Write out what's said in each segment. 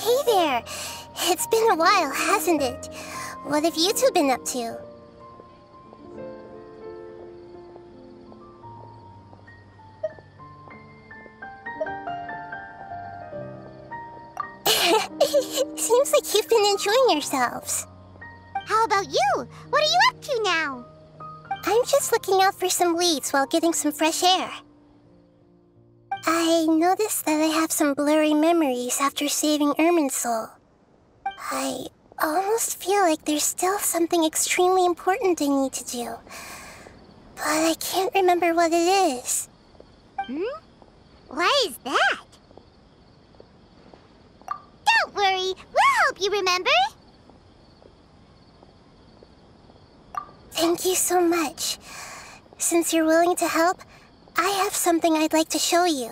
hey there. It's been a while, hasn't it? What have you two been up to? Seems like you've been enjoying yourselves. How about you? What are you up to now? I'm just looking out for some leads while getting some fresh air. I noticed that I have some blurry memories after saving Ermin's soul. I almost feel like there's still something extremely important I need to do. But I can't remember what it is. Why is that? Don't worry, we'll help you remember. Thank you so much. Since you're willing to help, I have something I'd like to show you.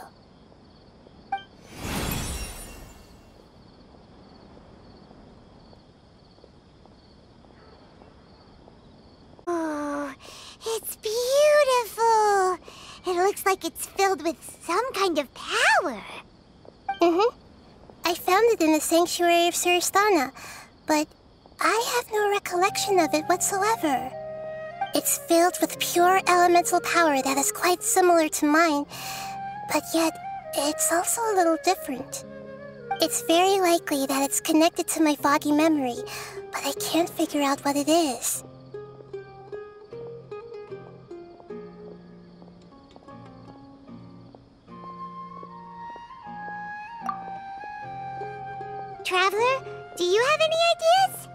Oh, it's beautiful. It looks like it's filled with some kind of power. I found it in the sanctuary of Suristana, but I have no recollection of it whatsoever. It's filled with pure elemental power that is quite similar to mine, but yet it's also a little different. It's very likely that it's connected to my foggy memory, but I can't figure out what it is. Traveler, do you have any ideas?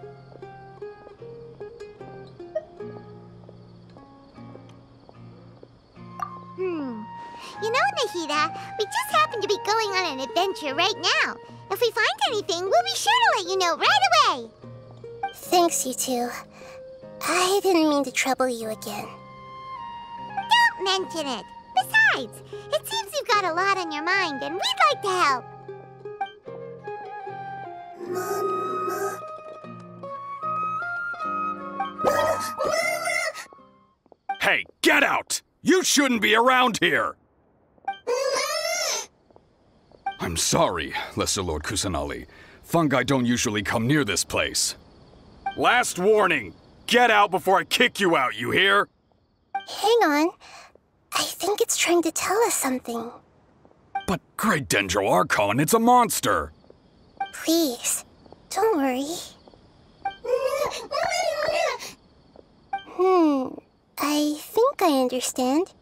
You know, Nahida, we just happen to be going on an adventure right now. If we find anything, we'll be sure to let you know right away. Thanks, you two. I didn't mean to trouble you again. Don't mention it. Besides, it seems you've got a lot on your mind, and we'd like to help. Hey, get out! You shouldn't be around here! I'm sorry, Lesser Lord Kusanali. Fungi don't usually come near this place. Last warning! Get out before I kick you out, you hear? Hang on. I think it's trying to tell us something. But Great Dendro Archon, it's a monster! Please, don't worry. I think I understand.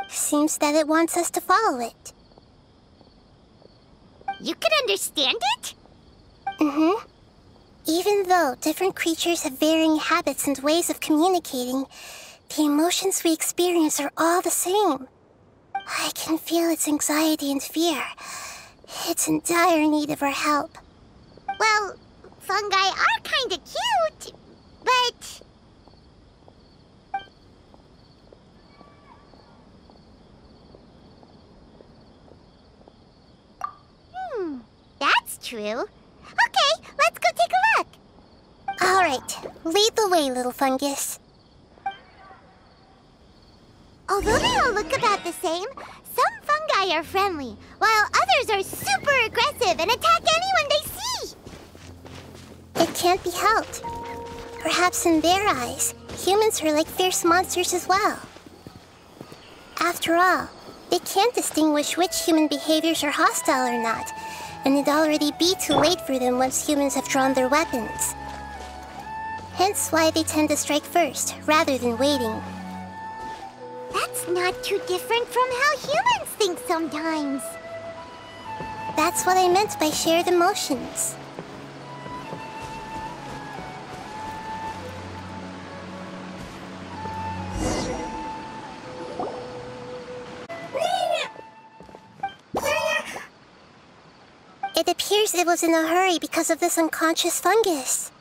Seems that it wants us to follow it. You can understand it? Even though different creatures have varying habits and ways of communicating, the emotions we experience are all the same. I can feel its anxiety and fear. It's in dire need of our help. Well, fungi are kinda cute, but... That's true. Okay, let's go take a look. All right, lead the way, little fungus. Although they all look about the same, some fungi are friendly, while others are super aggressive and attack anyone they see. It can't be helped. Perhaps in their eyes, humans are like fierce monsters as well. After all, they can't distinguish which human behaviors are hostile or not, and it'd already be too late for them once humans have drawn their weapons. Hence why they tend to strike first, rather than waiting. That's not too different from how humans think sometimes. That's what I meant by shared emotions. It appears it was in a hurry because of this unconscious fungus.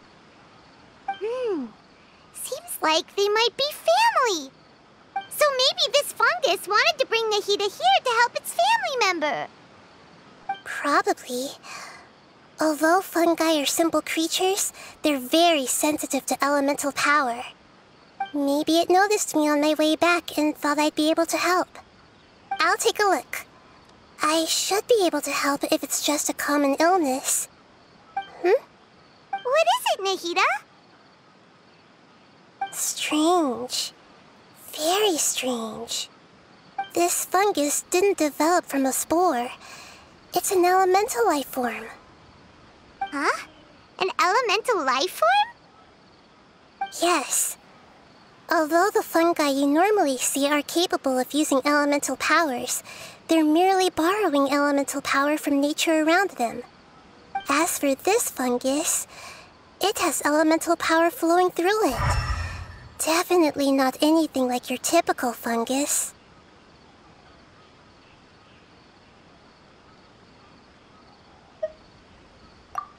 Seems like they might be family. So maybe this fungus wanted to bring Nahida here to help its family member. Probably. Although fungi are simple creatures, they're very sensitive to elemental power. Maybe it noticed me on my way back and thought I'd be able to help. I'll take a look. I should be able to help if it's just a common illness. What is it, Nahida? Strange. Very strange. This fungus didn't develop from a spore. It's an elemental life form. Huh? An elemental life form? Yes. Although the fungi you normally see are capable of using elemental powers, they're merely borrowing elemental power from nature around them. As for this fungus, it has elemental power flowing through it. Definitely not anything like your typical fungus.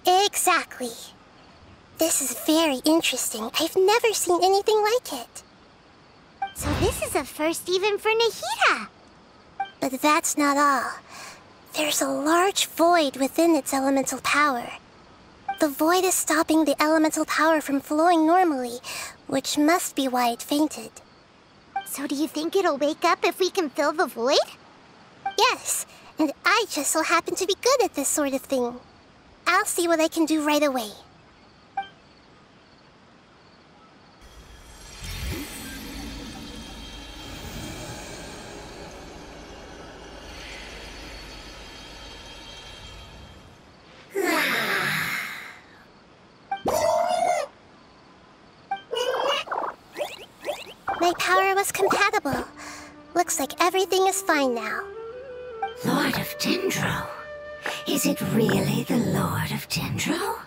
Exactly. This is very interesting. I've never seen anything like it. So this is a first even for Nahida. But that's not all. There's a large void within its elemental power. The void is stopping the elemental power from flowing normally, which must be why it fainted. So do you think it'll wake up if we can fill the void? Yes, and I just so happen to be good at this sort of thing. I'll see what I can do right away. My power was compatible. Looks like everything is fine now. Lord of Dendro? Is it really the Lord of Dendro?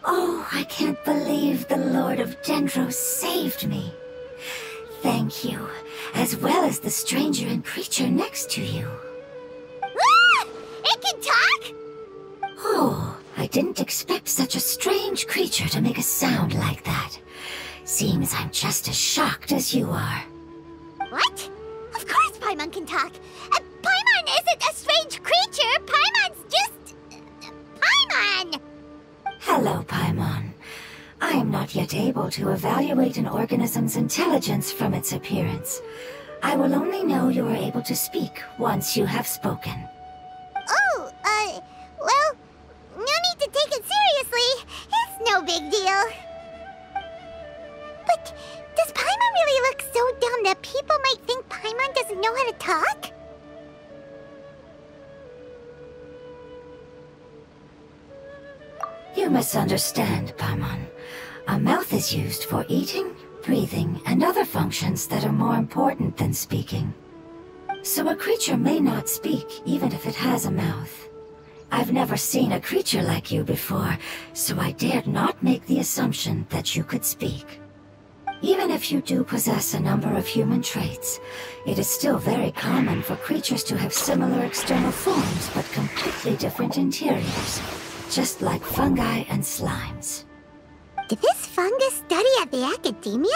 Oh, I can't believe the Lord of Dendro saved me. Thank you, as well as the stranger and creature next to you. Ah! It can talk? Oh, I didn't expect such a strange creature to make a sound like that. Seems I'm just as shocked as you are. What? Of course Paimon can talk. Paimon isn't a strange creature. Paimon's just... Paimon! Hello, Paimon. I am not yet able to evaluate an organism's intelligence from its appearance. I will only know you are able to speak once you have spoken. Oh, well, no need to take it seriously. It's no big deal. But does Paimon really look so dumb that people might think Paimon doesn't know how to talk? You misunderstand, Paimon. A mouth is used for eating, breathing, and other functions that are more important than speaking. So a creature may not speak even if it has a mouth. I've never seen a creature like you before, so I dared not make the assumption that you could speak. Even if you do possess a number of human traits, it is still very common for creatures to have similar external forms but completely different interiors, just like fungi and slimes. Did this fungus study at the academia?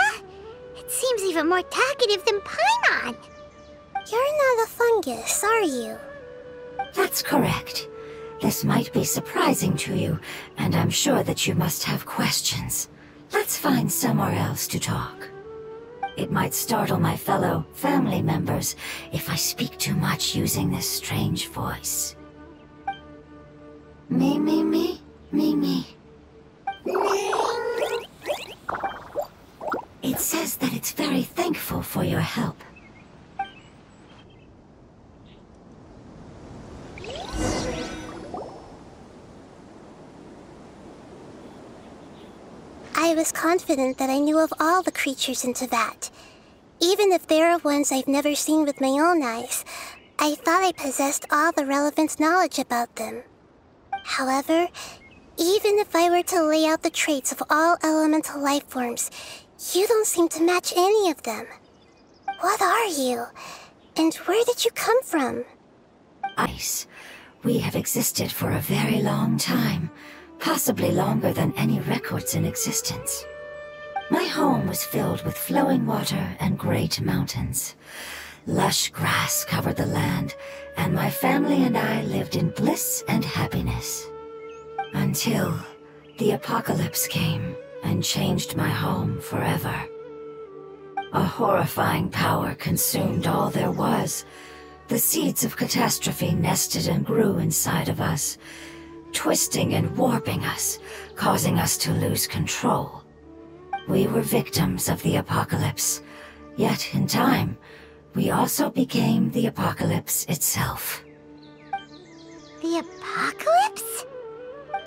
It seems even more talkative than Paimon. You're not a fungus, are you? That's correct. This might be surprising to you, and I'm sure that you must have questions. Let's find somewhere else to talk. It might startle my fellow family members if I speak too much using this strange voice. Me, me, me, me, me. It says that it's very thankful for your help. I was confident that I knew of all the creatures in Teyvat. Even if there are ones I've never seen with my own eyes, I thought I possessed all the relevant knowledge about them. However, even if I were to lay out the traits of all elemental life forms, you don't seem to match any of them. What are you? And where did you come from? Ice. We have existed for a very long time. Possibly longer than any records in existence. My home was filled with flowing water and great mountains. Lush grass covered the land, and my family and I lived in bliss and happiness. Until the apocalypse came and changed my home forever. A horrifying power consumed all there was. The seeds of catastrophe nested and grew inside of us. twisting and warping us, causing us to lose control. We were victims of the apocalypse, yet in time, we also became the apocalypse itself. The apocalypse?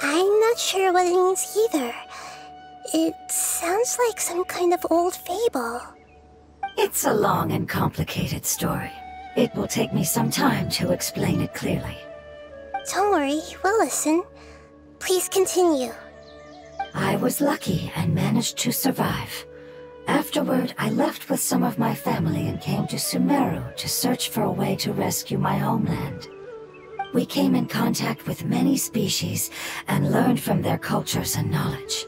I'm not sure what it means either. It sounds like some kind of old fable. It's a long and complicated story. It will take me some time to explain it clearly. Don't worry, we'll listen. Please continue. I was lucky and managed to survive. Afterward, I left with some of my family and came to Sumeru to search for a way to rescue my homeland. We came in contact with many species and learned from their cultures and knowledge,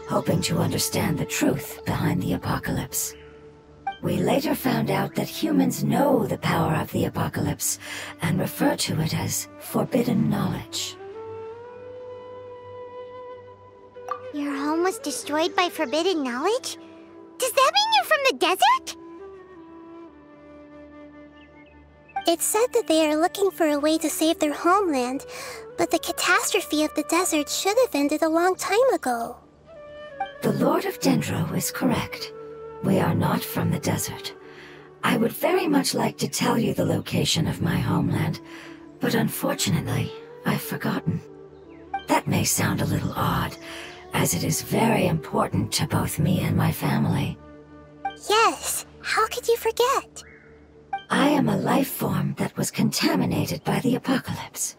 hoping to understand the truth behind the apocalypse. We later found out that humans know the power of the apocalypse and refer to it as forbidden knowledge. Your home was destroyed by forbidden knowledge? Does that mean you're from the desert? It said that they are looking for a way to save their homeland, but the catastrophe of the desert should have ended a long time ago. The Lord of Dendro is correct. We are not from the desert. I would very much like to tell you the location of my homeland, but unfortunately, I've forgotten. That may sound a little odd, as it is very important to both me and my family. Yes, how could you forget? I am a life form that was contaminated by the apocalypse.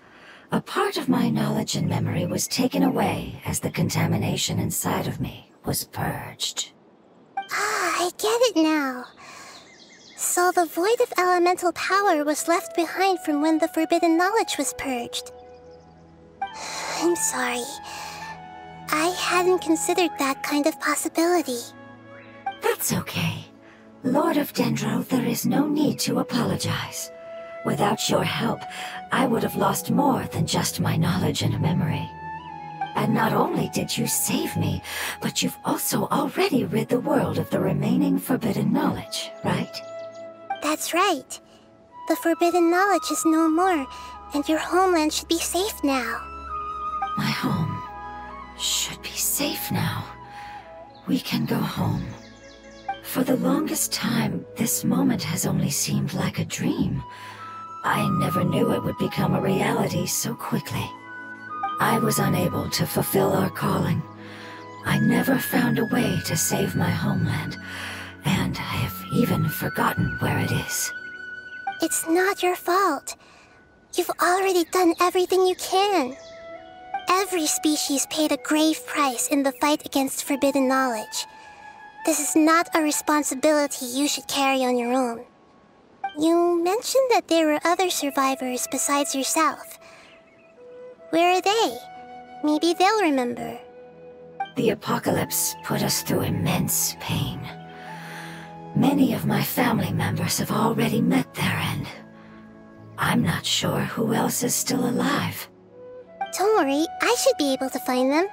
A part of my knowledge and memory was taken away as the contamination inside of me was purged. Ah, I get it now. So the void of elemental power was left behind from when the forbidden knowledge was purged. I'm sorry. I hadn't considered that kind of possibility. That's okay. Lord of Dendro, there is no need to apologize. Without your help, I would have lost more than just my knowledge and memory. And not only did you save me, but you've also already rid the world of the remaining forbidden knowledge, right? That's right. The forbidden knowledge is no more, and your homeland should be safe now. My home should be safe now. We can go home. For the longest time, this moment has only seemed like a dream. I never knew it would become a reality so quickly. I was unable to fulfill our calling. I never found a way to save my homeland, and I have even forgotten where it is. It's not your fault. You've already done everything you can. Every species paid a grave price in the fight against forbidden knowledge. This is not a responsibility you should carry on your own. You mentioned that there were other survivors besides yourself. Where are they? Maybe they'll remember. The apocalypse put us through immense pain. Many of my family members have already met their end. I'm not sure who else is still alive. Don't worry, I should be able to find them.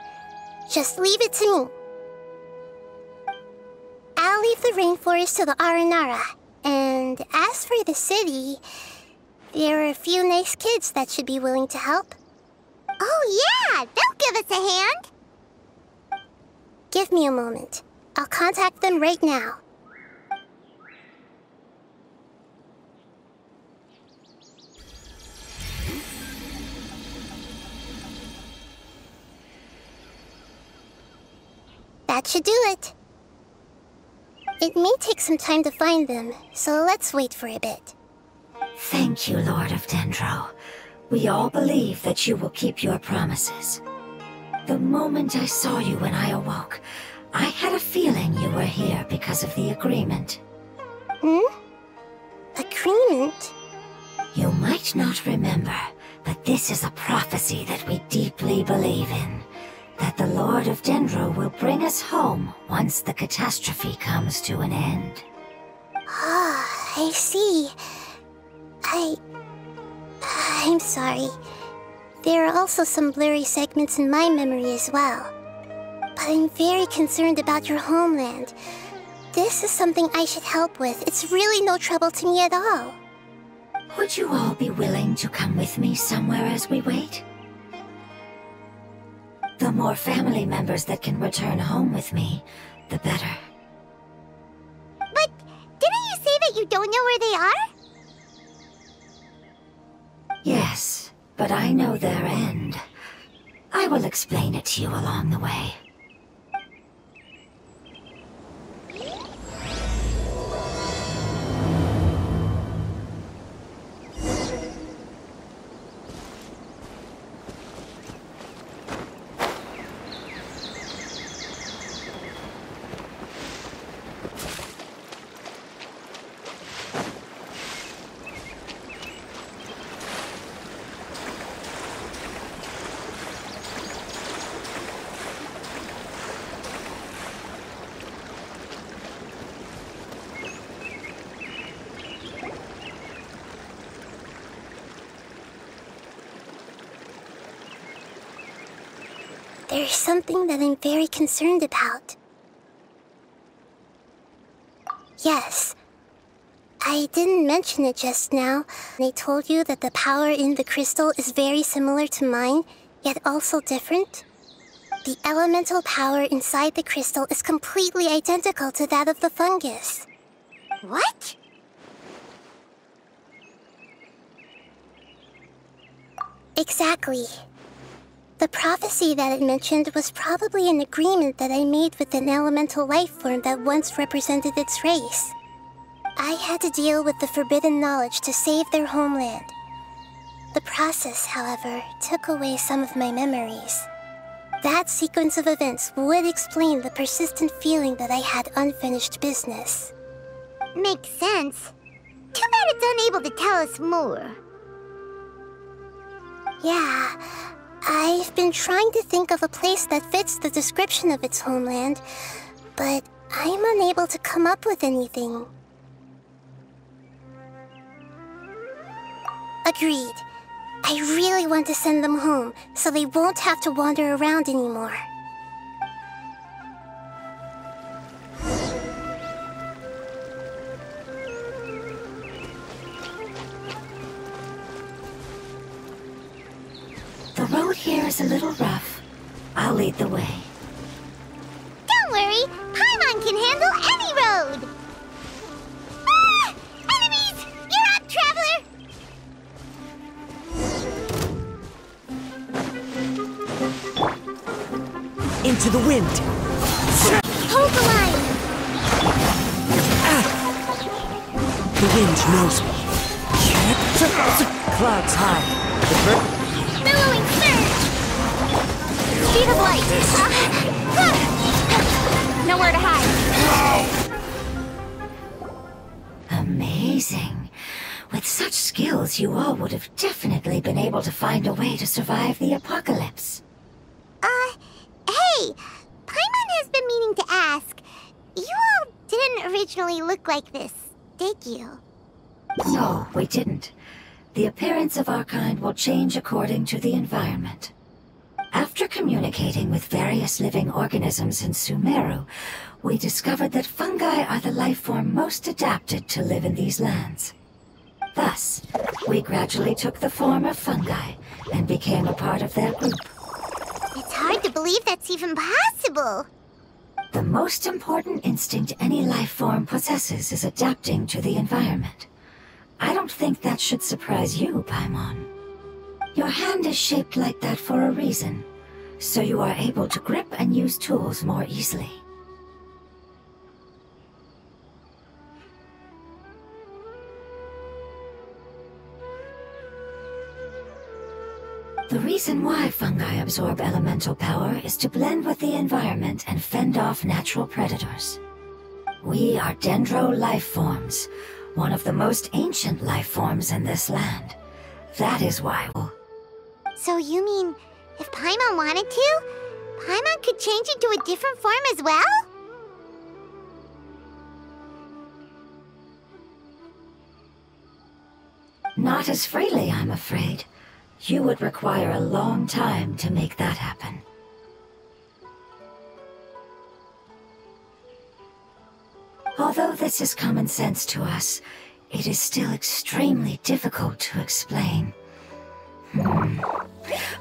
Just leave it to me. I'll leave the rainforest to the Aranara. And as for the city, there are a few nice kids that should be willing to help. Oh yeah, they'll give us a hand. Give me a moment. I'll contact them right now. That should do it. It may take some time to find them, so let's wait for a bit. Thank you, Lord of Dendro. We all believe that you will keep your promises. The moment I saw you when I awoke, I had a feeling you were here because of the agreement. Agreement? You might not remember, but this is a prophecy that we deeply believe in. That the Lord of Dendro will bring us home once the catastrophe comes to an end. Ah, I see. I'm sorry. There are also some blurry segments in my memory as well. But I'm very concerned about your homeland. This is something I should help with. It's really no trouble to me at all. Would you all be willing to come with me somewhere as we wait? more family members that can return home with me, the better. But didn't you say that you don't know where they are? Yes, but I know their end. I will explain it to you along the way. There's something that I'm very concerned about. Yes. I didn't mention it just now. I told you that the power in the crystal is very similar to mine, yet also different. The elemental power inside the crystal is completely identical to that of the fungus. What? Exactly. The prophecy that it mentioned was probably an agreement that I made with an elemental life form that once represented its race. I had to deal with the forbidden knowledge to save their homeland. The process, however, took away some of my memories. That sequence of events would explain the persistent feeling that I had unfinished business. Makes sense. Too bad it's unable to tell us more. Yeah, I've been trying to think of a place that fits the description of its homeland, but I'm unable to come up with anything. Agreed. I really want to send them home, so they won't have to wander around anymore. The road here is a little rough. I'll lead the way. Don't worry, Paimon can handle any road! Ah! Enemies! You're up, traveler! Into the wind! Hold the line! The wind knows me. Clouds high. Billowing surge! Speed of light! Nowhere to hide. Amazing. With such skills, you all would have definitely been able to find a way to survive the apocalypse. Hey! Paimon has been meaning to ask. You all didn't originally look like this, did you? No, we didn't. The appearance of our kind will change according to the environment. After communicating with various living organisms in Sumeru, we discovered that fungi are the life form most adapted to live in these lands. Thus, we gradually took the form of fungi and became a part of their group. It's hard to believe that's even possible. The most important instinct any life form possesses is adapting to the environment. I don't think that should surprise you, Paimon. Your hand is shaped like that for a reason, so you are able to grip and use tools more easily. The reason why fungi absorb elemental power is to blend with the environment and fend off natural predators. We are dendro life forms, one of the most ancient life forms in this land. That is why So you mean, if Paimon wanted to, Paimon could change into a different form as well? Not as freely, I'm afraid. You would require a long time to make that happen. Although this is common sense to us, it is still extremely difficult to explain.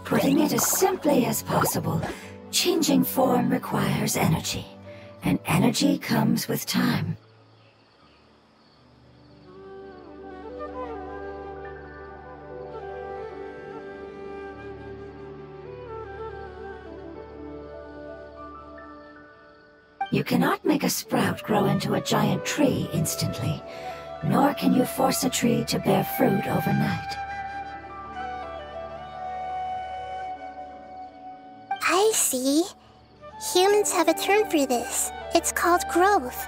Putting it as simply as possible, Changing form requires energy, and energy comes with time. You cannot make a sprout grow into a giant tree instantly, nor can you force a tree to bear fruit overnight. I see. Humans have a term for this. It's called growth.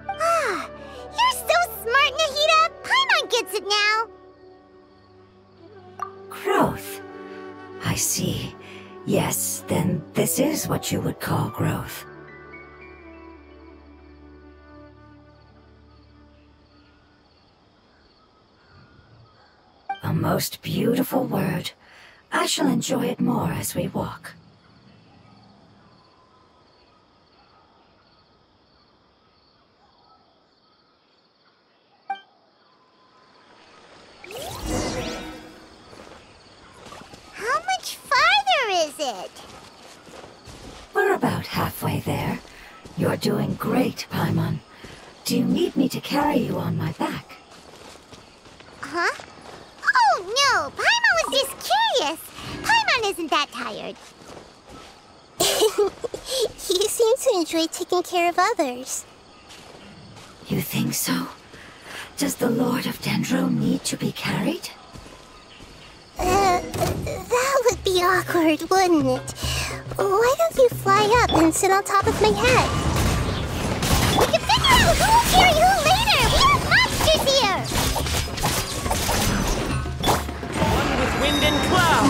Ah, you're so smart, Nahida! Paimon gets it now! Growth. I see. Yes, then this is what you would call growth. A most beautiful word. I shall enjoy it more as we walk. How much farther is it? We're about halfway there. You're doing great, Paimon. Do you need me to carry you on my back? Huh? Oh, no! Paimon was just curious! Paimon isn't that tired. You seem to enjoy taking care of others. You think so? Does the Lord of Dendro need to be carried? That would be awkward, wouldn't it? Why don't you fly up and sit on top of my head? We can figure out who will carry who later! We have monsters here! One with wind and cloud.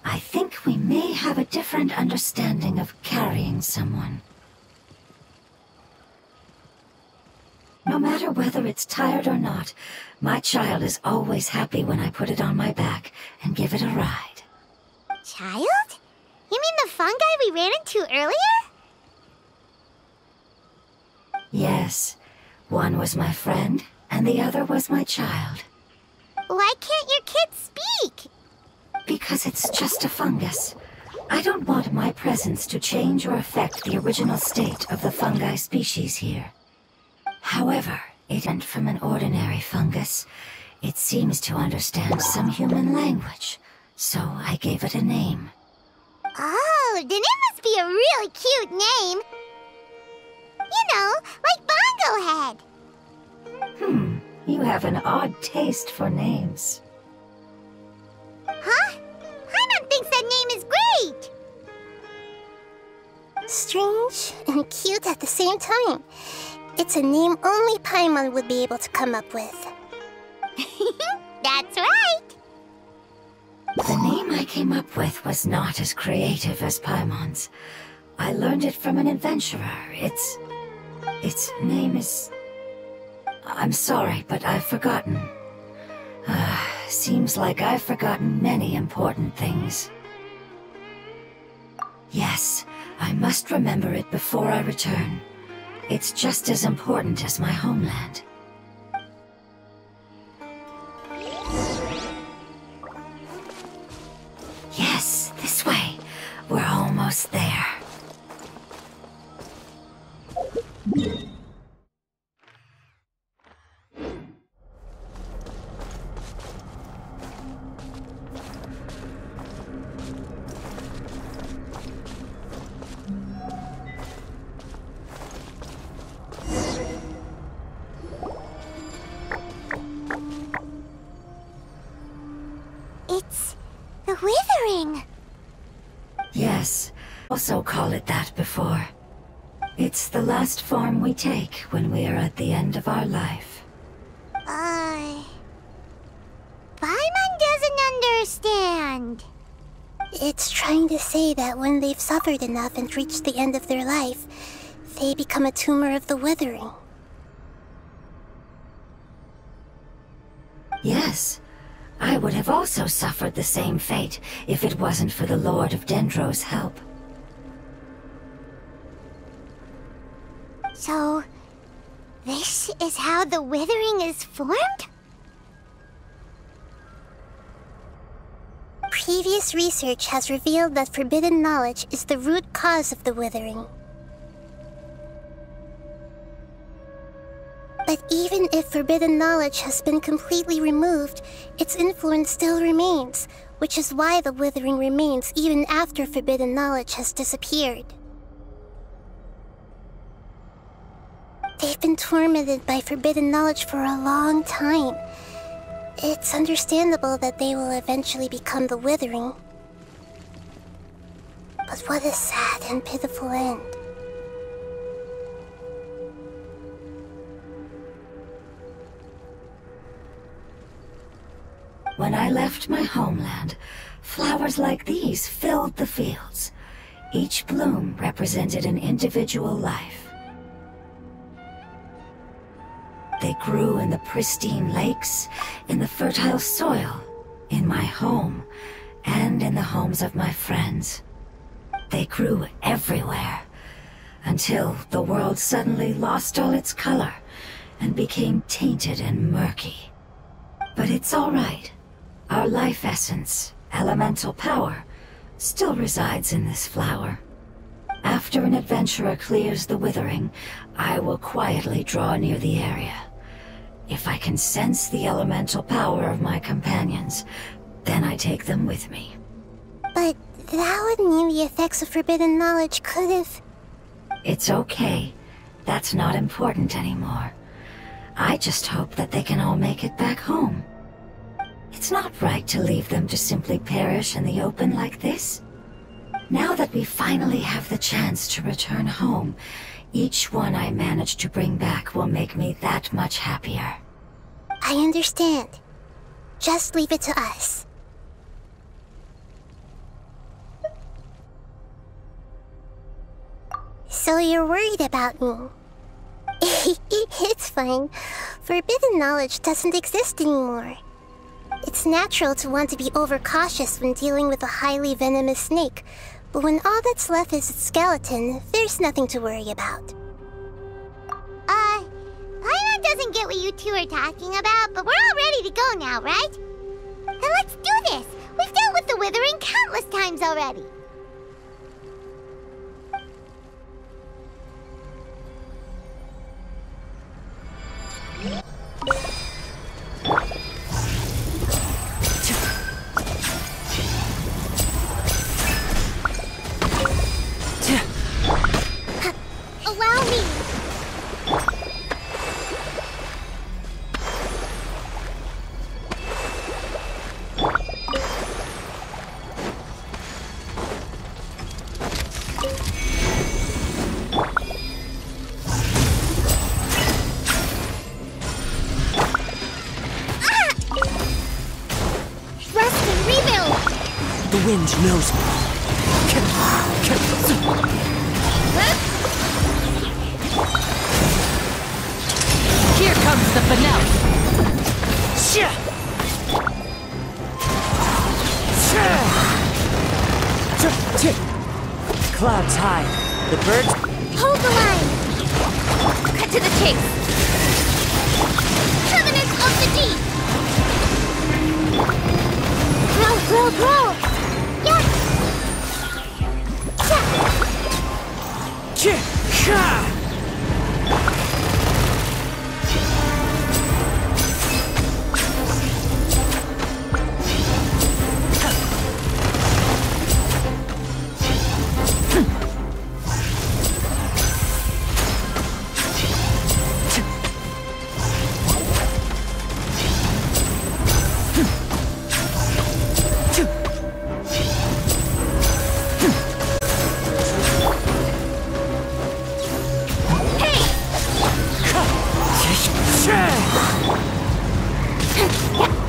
I think we may have a different understanding of carrying someone. No matter whether it's tired or not, my child is always happy when I put it on my back and give it a ride. Child? You mean the fungi we ran into earlier? Yes, one was my friend, and the other was my child. Why can't your kid speak? Because it's just a fungus. I don't want my presence to change or affect the original state of the fungi species here. However, it went from an ordinary fungus. It seems to understand some human language, so I gave it a name. Oh, then it must be a really cute name. You know, like Bongo Head. You have an odd taste for names. Huh? Paimon thinks that name is great. Strange and cute at the same time. It's a name only Paimon would be able to come up with. That's right. The name I came up with was not as creative as Paimon's. I learned it from an adventurer. Its name is... I'm sorry, but I've forgotten. Seems like I've forgotten many important things. Yes, I must remember it before I return. It's just as important as my homeland. Yes, this way. We're almost there. It's the withering. Yes, also call it that before. It's the last form we take when we are at the end of our life. Paimon doesn't understand. It's trying to say that when they've suffered enough and reached the end of their life, they become a tumor of the withering. Yes, I would have also suffered the same fate if it wasn't for the Lord of Dendro's help. So, This is how the withering is formed? Previous research has revealed that forbidden knowledge is the root cause of the withering. But even if forbidden knowledge has been completely removed, its influence still remains, which is why the withering remains even after forbidden knowledge has disappeared. They've been tormented by forbidden knowledge for a long time. It's understandable that they will eventually become the withering. But what a sad and pitiful end. When I left my homeland, flowers like these filled the fields. Each bloom represented an individual life. They grew in the pristine lakes, in the fertile soil, in my home, and in the homes of my friends. They grew everywhere, until the world suddenly lost all its color and became tainted and murky. But it's all right. Our life essence, elemental power, still resides in this flower. After an adventurer clears the withering, I will quietly draw near the area. If I can sense the elemental power of my companions, then I take them with me. But that would mean the effects of forbidden knowledge could have... It's okay. That's not important anymore. I just hope that they can all make it back home. It's not right to leave them to simply perish in the open like this. Now that we finally have the chance to return home, each one I manage to bring back will make me that much happier. I understand. Just leave it to us. So you're worried about me? It's fine. Forbidden knowledge doesn't exist anymore. It's natural to want to be overcautious when dealing with a highly venomous snake, but when all that's left is its skeleton, there's nothing to worry about. Paimon doesn't get what you two are talking about, but we're all ready to go now, right? Then let's do this! We've dealt with the withering countless times already! Allow me! Rest and rebuild! The wind knows me. Here comes the finale. Clouds high. The birds. Hold the line! Cut to the chase! Covenant of the Deep! Grow, grow, grow! Yes!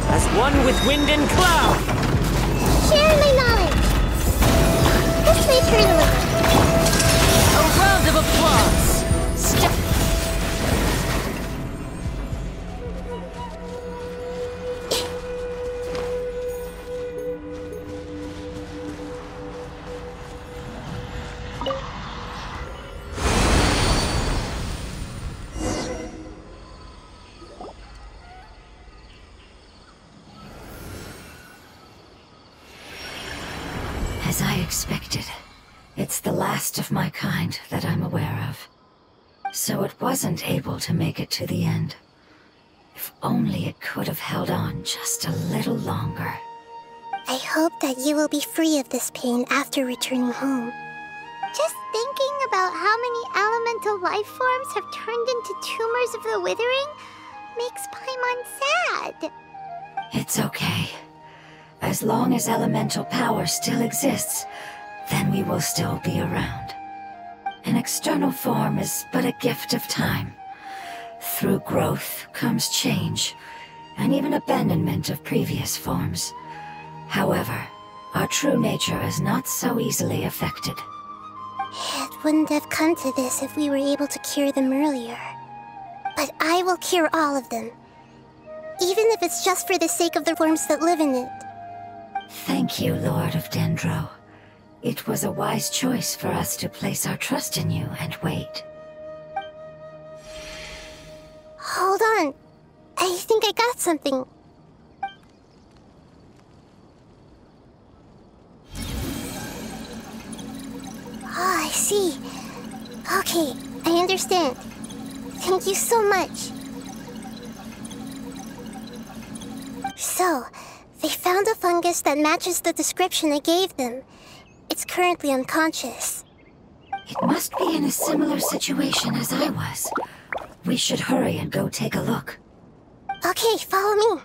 As one with wind and cloud. Share my knowledge. This way, Turtle. A round of applause. Step. expected. It's the last of my kind that I'm aware of. So it wasn't able to make it to the end. If only it could have held on just a little longer. I hope that you will be free of this pain after returning home. Just thinking about how many elemental life forms have turned into tumors of the withering makes Paimon sad. It's okay. As long as elemental power still exists, then we will still be around. An external form is but a gift of time. Through growth comes change, and even abandonment of previous forms. However, our true nature is not so easily affected. It wouldn't have come to this if we were able to cure them earlier. But I will cure all of them. Even if it's just for the sake of the forms that live in it. Thank you, Lord of Dendro. It was a wise choice for us to place our trust in you and wait. Hold on. I think I got something. Oh, I see. Okay, I understand. Thank you so much. So, they found a fungus that matches the description I gave them. It's currently unconscious. It must be in a similar situation as I was. We should hurry and go take a look. Okay, follow me.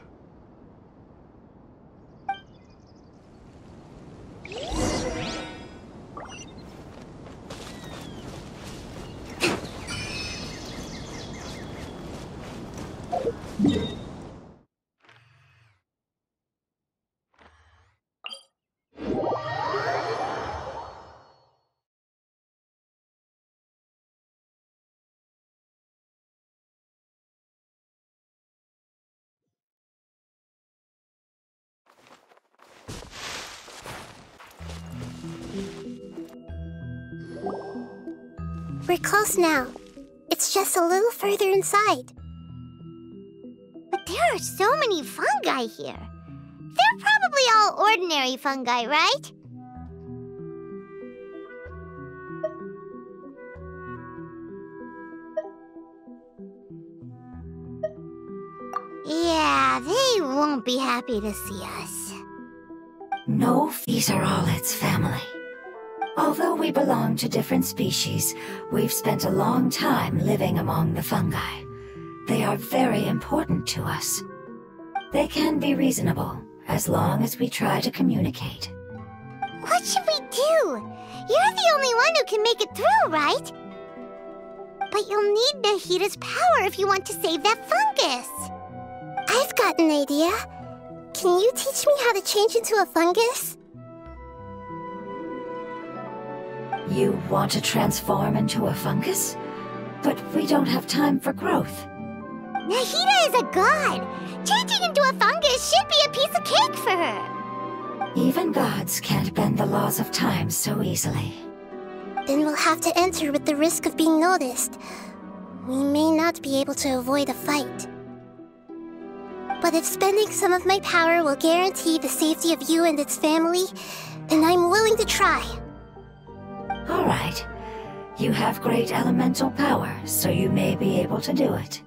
We're close now. It's just a little further inside. But there are so many fungi here. They're probably all ordinary fungi, right? Yeah, they won't be happy to see us. No, these are all its family. Although we belong to different species, we've spent a long time living among the fungi. They are very important to us. They can be reasonable, as long as we try to communicate. What should we do? You're the only one who can make it through, right? But you'll need Nahida's power if you want to save that fungus. I've got an idea. Can you teach me how to change into a fungus? You want to transform into a fungus? But we don't have time for growth. Nahida is a god. Changing into a fungus should be a piece of cake for her. Even gods can't bend the laws of time so easily. Then we'll have to enter with the risk of being noticed. We may not be able to avoid a fight. But if spending some of my power will guarantee the safety of you and its family, then I'm willing to try. All right. You have great elemental power, so you may be able to do it.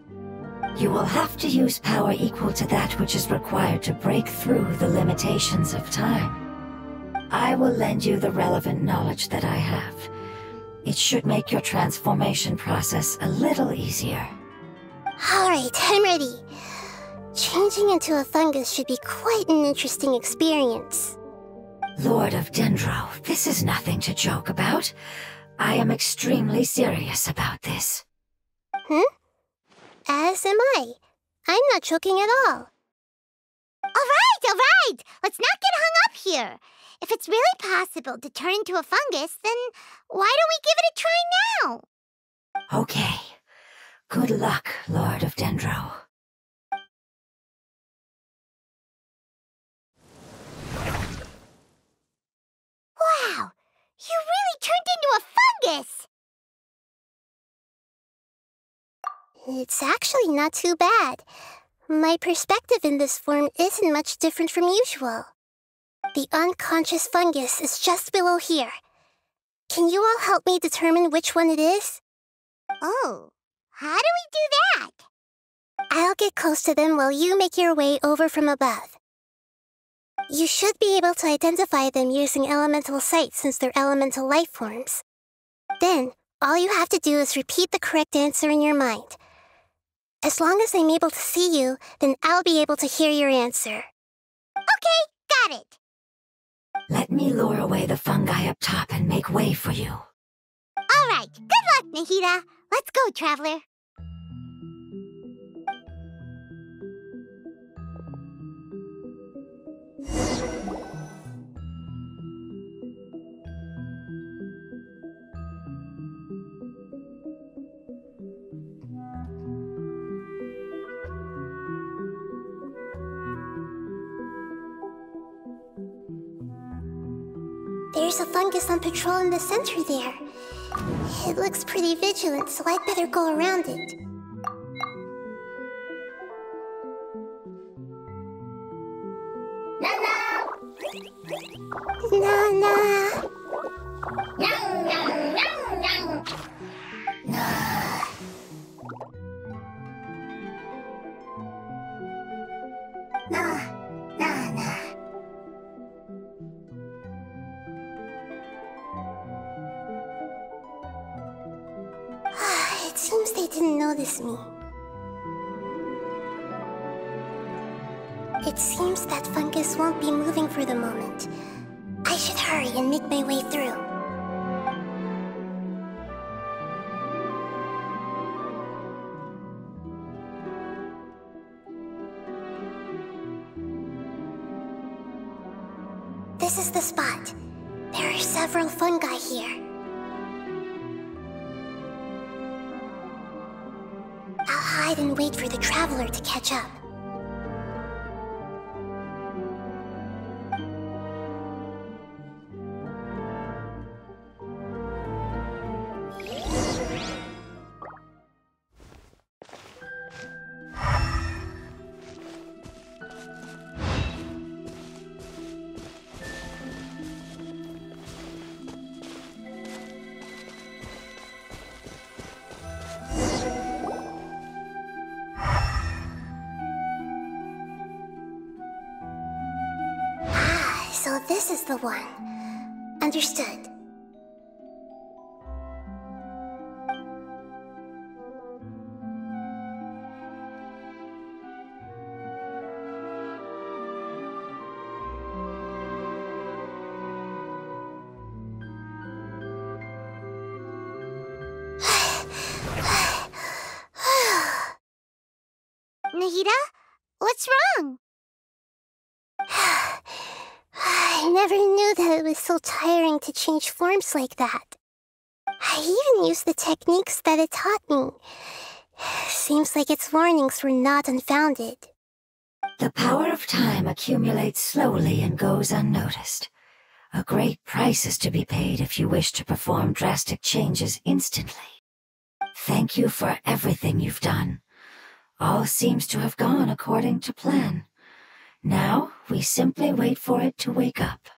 You will have to use power equal to that which is required to break through the limitations of time. I will lend you the relevant knowledge that I have. It should make your transformation process a little easier. Alright, I'm ready. Changing into a fungus should be quite an interesting experience. Lord of Dendro, this is nothing to joke about. I am extremely serious about this. As am I. I'm not joking at all. All right. Let's not get hung up here. If it's really possible to turn into a fungus, then why don't we give it a try now? Okay. Good luck, Lord of Dendro. Wow! You really turned into a fungus! It's actually not too bad. My perspective in this form isn't much different from usual. The unconscious fungus is just below here. Can you all help me determine which one it is? Oh, how do we do that? I'll get close to them while you make your way over from above. You should be able to identify them using elemental sight since they're elemental life forms. Then, all you have to do is repeat the correct answer in your mind. As long as I'm able to see you, then I'll be able to hear your answer. Okay, got it. Let me lure away the fungi up top and make way for you. All right, good luck, Nahida. Let's go, Traveler. There's a fungus on patrol in the center there. It looks pretty vigilant, so I'd better go around it. Nana! It seems they didn't notice me. It seems that fungus won't be moving for the moment. I should hurry and make my way through. This is the spot. There are several fungi here. I'll hide and wait for the traveler to catch up. So this is the one. Understood. Nahida, what's wrong? I never knew that it was so tiring to change forms like that. I even used the techniques that it taught me. Seems like its warnings were not unfounded. The power of time accumulates slowly and goes unnoticed. A great price is to be paid if you wish to perform drastic changes instantly. Thank you for everything you've done. All seems to have gone according to plan. Now, we simply wait for it to wake up.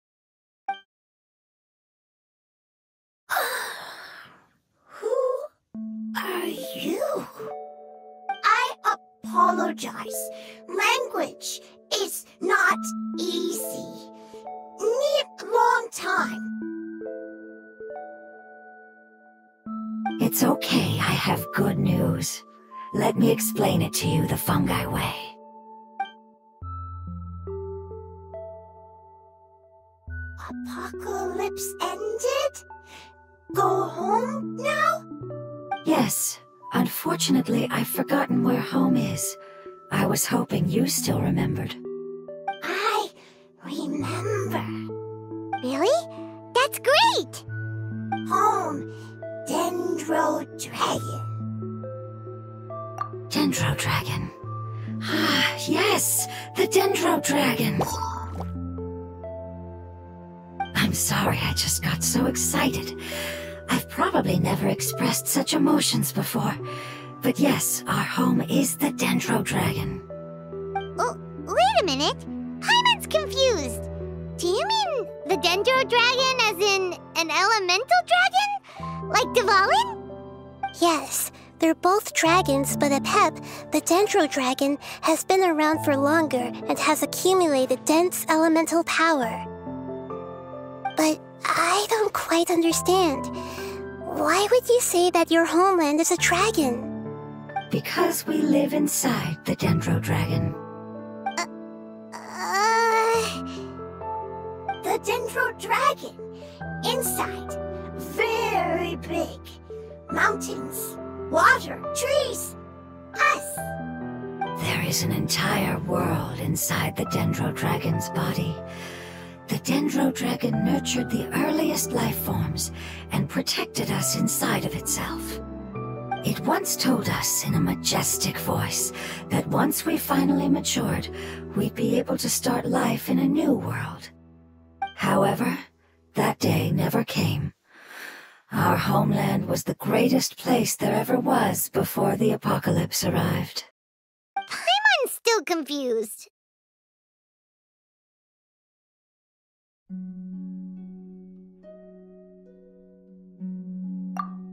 Who are you? I apologize. Language is not easy. Need long time. It's okay, I have good news. Let me explain it to you the fungi way. Apocalypse ended? Go home now? Yes. Unfortunately, I've forgotten where home is. I was hoping you still remembered. I remember. Really? That's great! Home, Dendro Dragon. Dendro Dragon. Ah, yes! The Dendro Dragon! I'm sorry, I just got so excited. I've probably never expressed such emotions before. But yes, our home is the Dendro Dragon. Oh, wait a minute. Paimon's confused. Do you The Dendro Dragon as in an elemental dragon? Like Dvalin? Yes, they're both dragons, but Apep, the Dendro Dragon, has been around for longer and has accumulated dense elemental power. But I don't quite understand. Why would you say that your homeland is a dragon? Because we live inside the Dendro Dragon. The Dendro Dragon. Inside. Very big. Mountains, water, trees. Us. There is an entire world inside the Dendro Dragon's body. The Dendro Dragon nurtured the earliest life forms and protected us inside of itself. It once told us in a majestic voice that once we finally matured, we'd be able to start life in a new world. However, that day never came. Our homeland was the greatest place there ever was before the apocalypse arrived. Paimon's still confused.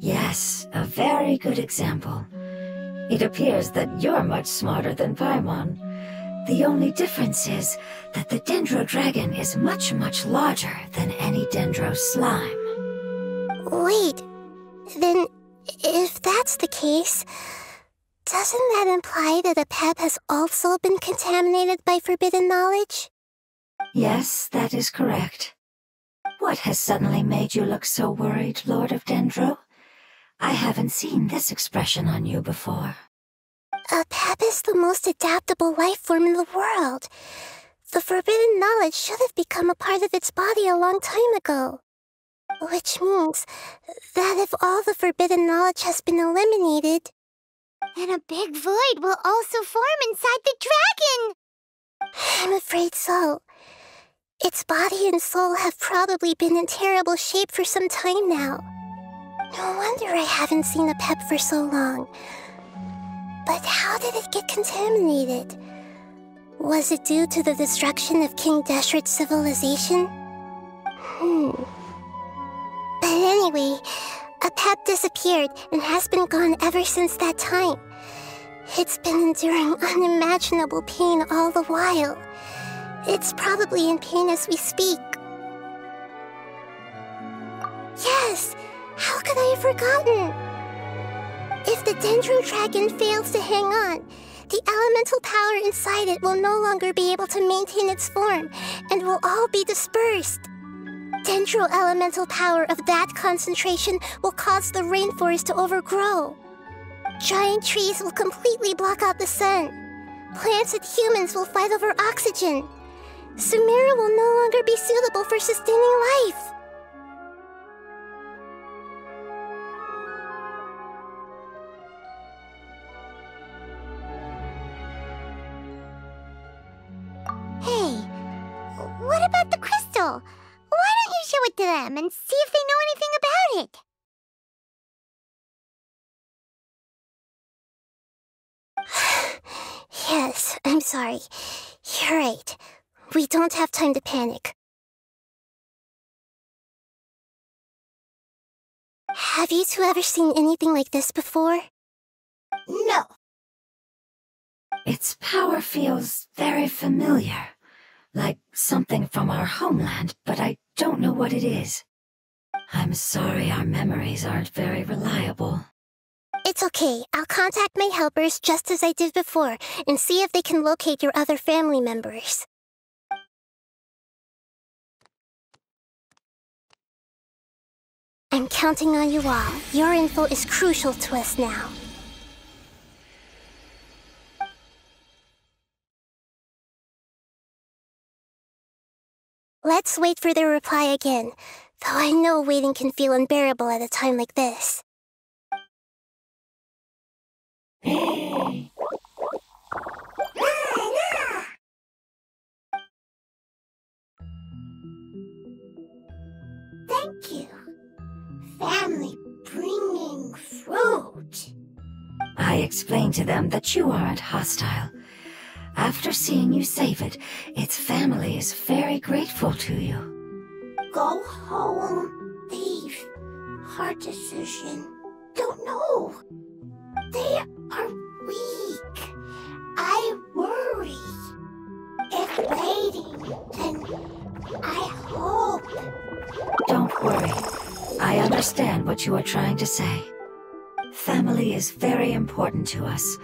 Yes, a very good example. It appears that you're much smarter than Paimon. The only difference is that the Dendro Dragon is much, much larger than any Dendro slime. Wait, then if that's the case, doesn't that imply that Apep has also been contaminated by forbidden knowledge? Yes, that is correct. What has suddenly made you look so worried, Lord of Dendro? I haven't seen this expression on you before. Apep is the most adaptable life form in the world. The forbidden knowledge should have become a part of its body a long time ago. Which means that if all the forbidden knowledge has been eliminated, then a big void will also form inside the dragon! I'm afraid so. Its body and soul have probably been in terrible shape for some time now. No wonder I haven't seen Apep for so long. But how did it get contaminated? Was it due to the destruction of King Deshret's civilization? But anyway, Apep disappeared and has been gone ever since that time. It's been enduring unimaginable pain all the while. It's probably in pain as we speak. Yes! How could I have forgotten? If the Dendro Dragon fails to hang on, the elemental power inside it will no longer be able to maintain its form and will all be dispersed. Dendro elemental power of that concentration will cause the rainforest to overgrow. Giant trees will completely block out the sun. Plants and humans will fight over oxygen. Sumeru will no longer be suitable for sustaining life. Hey, what about the crystal? Why don't you show it to them and see if they know anything about it? Yes, I'm sorry. You're right. We don't have time to panic. Have you two ever seen anything like this before? No. Its power feels very familiar. Like something from our homeland, but I don't know what it is. I'm sorry our memories aren't very reliable. It's okay. I'll contact my helpers just as I did before and see if they can locate your other family members. I'm counting on you all. Your info is crucial to us now. Let's wait for their reply again, though I know waiting can feel unbearable at a time like this. Thank you. Family bringing fruit. I explained to them that you aren't hostile. After seeing you save it, its family is very grateful to you. Go home, leave. Hard decision. Don't know. They are weak. I worry. If waiting, then I hope. Don't worry. I understand what you are trying to say. Family is very important to us,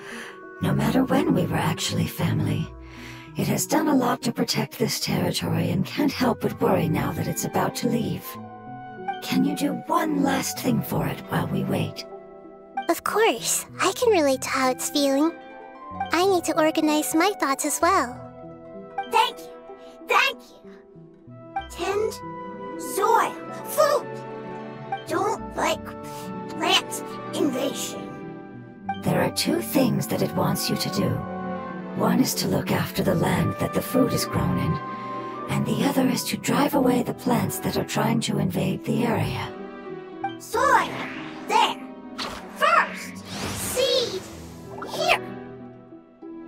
no matter when we were actually family. It has done a lot to protect this territory and can't help but worry now that it's about to leave. Can you do one last thing for it while we wait? Of course, I can relate to how it's feeling. I need to organize my thoughts as well. Thank you. Thank you. Tend soil, food. Don't like plant invasion. There are two things that it wants you to do. One is to look after the land that the food is grown in, and the other is to drive away the plants that are trying to invade the area. Soil, there. First, seed, here.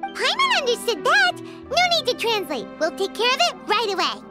Paimon understood that. No need to translate. We'll take care of it right away.